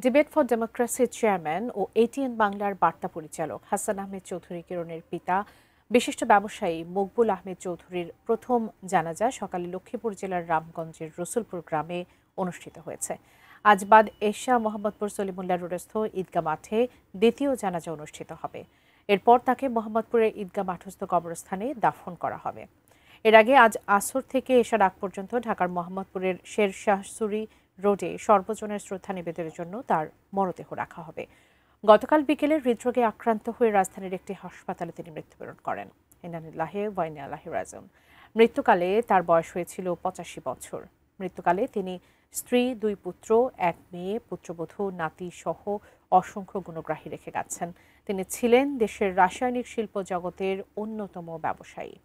Debate for ডেমোক্রেসির chairman ও ATN বাংলার বার্তা পরিচালক হাসান আহমেদ চৌধুরী কিরণের পিতা বিশিষ্ট ব্যবসায়ী মকবুল আহমেদ চৌধুরীর প্রথম জানাজা সকালে লক্ষ্মীপুর জেলার রামগঞ্জের রসুলপুর গ্রামে অনুষ্ঠিত হয়েছে। আজ বাদ এশা মোহাম্মদপুর সলিমুল্লাহ রোডস্থ ঈদগাহ মাঠে দ্বিতীয় জানাজা অনুষ্ঠিত হবে। এরপর তাকে মোহাম্মদপুরের ঈদগাহ মাঠস্থ কবরস্থানে দাফন করা হবে। এর আগে আজ আসর থেকে এশার আগ পর্যন্ত ঢাকার মোহাম্মদপুরের শেরশাহ সুরি রোডে সর্বজনের শ্রদ্ধা নিবেদনের জন্য তার মরদেহ রাখা হবে। গতকাল বিকেলে হৃদরোগে আক্রান্ত হয়ে রাজধানীর একটি হাসপাতালে তিনি মৃত্যুবরণ করেন। ইন্নালিল্লাহি ওয়া ইন্না ইলাইহি রাজিউন। মৃত্যুকালে তার বয়স হয়েছিল ৮৫ বছর। মৃত্যুকালে তিনি স্ত্রী, ২ পুত্র, ১ মেয়ে, পুত্রবধূ, নাতি সহ অসংখ্য গুণগ্রাহী রেখে গেছেন। তিনি ছিলেন দেশের রাসায়নিক শিল্প জগতের অন্যতম ব্যবসায়ী।